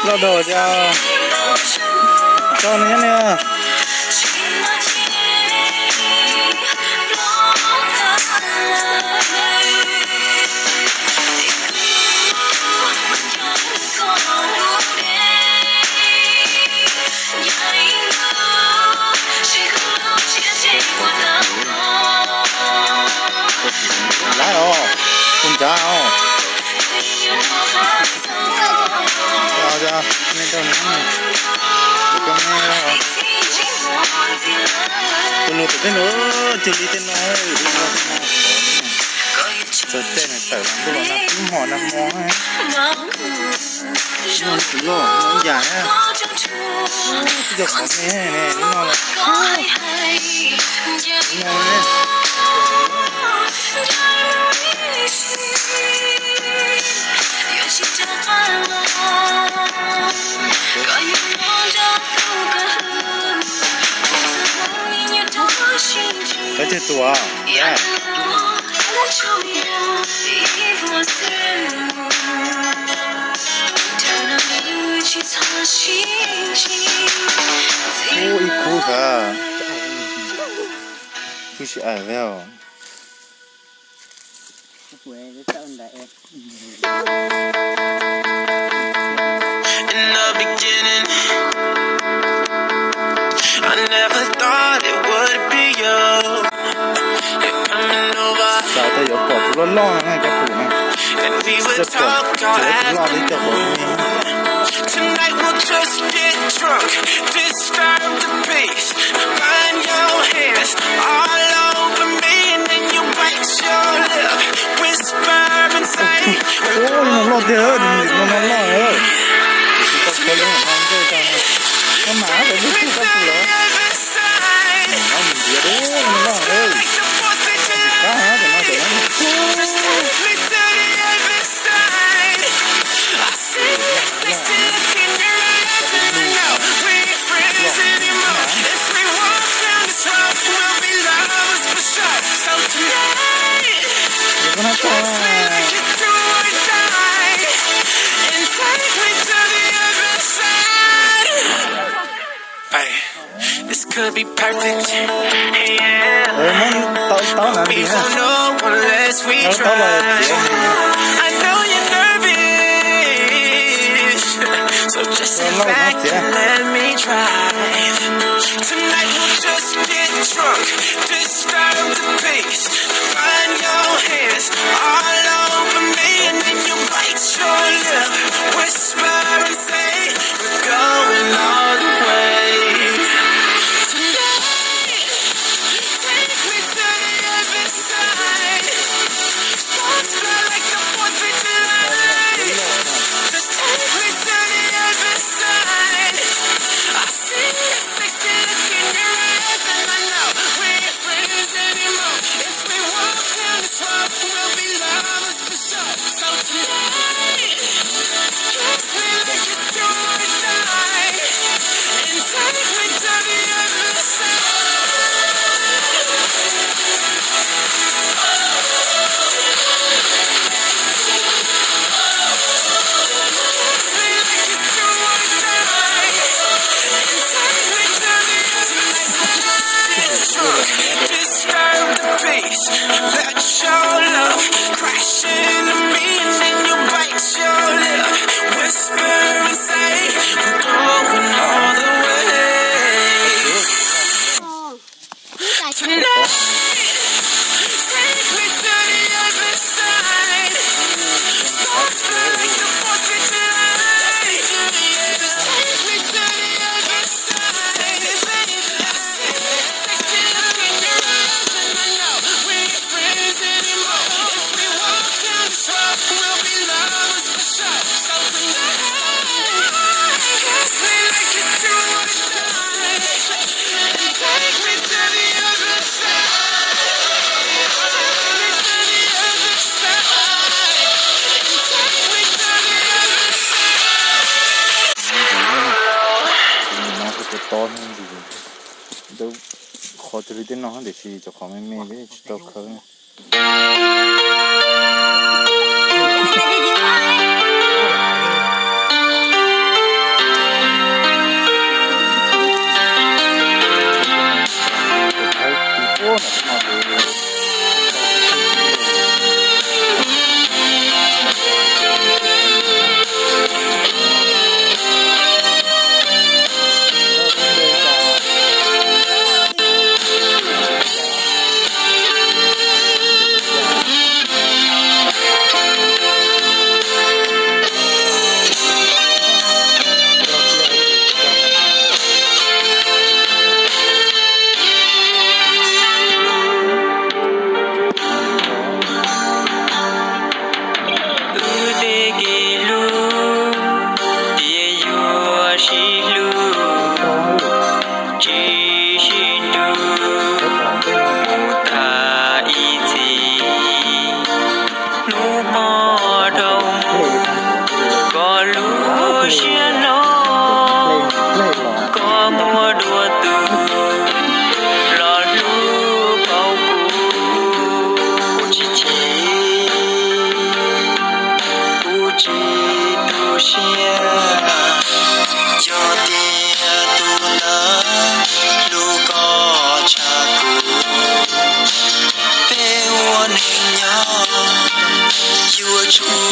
Lo đồ cho nó nè. Lá đó, con chào. Chào, nên đâu nữa. Con nghe. Tôi lột cái nữa, chỉ đi tên nói, giờ tên này phải làm cái bọn nào cũng họ nằm mò ấy. Nó cứ lo, nó dài á. Bây giờ có nghe này, nó ngon lắm. Ngon đấy. Cái gì tua? Yeah. Ôi cô cả. Cứ chỉ ai vào. In the beginning, I never thought it would be you. You're coming over. Sao tôi có tụi nó lo ngay cái tụi này. And we would talk all afternoon. Tonight we'll just get drunk, disturb the peace. Find your hands all over me, and then you bite your lip, whisper and say, Ôi, nó lo thế hơn, nó lo hơn. Cái nó ăn cái cái nó má để biết cái gì đó. Nó mình biết đấy, nó lo hơn. Cá hả, để nó để nó. This could be perfect. We won't know unless we try. I know you're nervous, so just sit back and let me try. Tonight we'll just get drunk, disturb the peace. Find your hands all over me, and then you bite your lip, whisper and say, we're going all the way. Disturb the peace. Let your love crash into me, and then you bite your lip, whisper and say, we're going all the way. Tonight, take me to the other side. Sparks burn like the 4th of July. Just take me to the other side, baby. I see it, I still look in your con gì đâu khó chịu đến nó để xì cho khó mê mê đấy tao không Chúa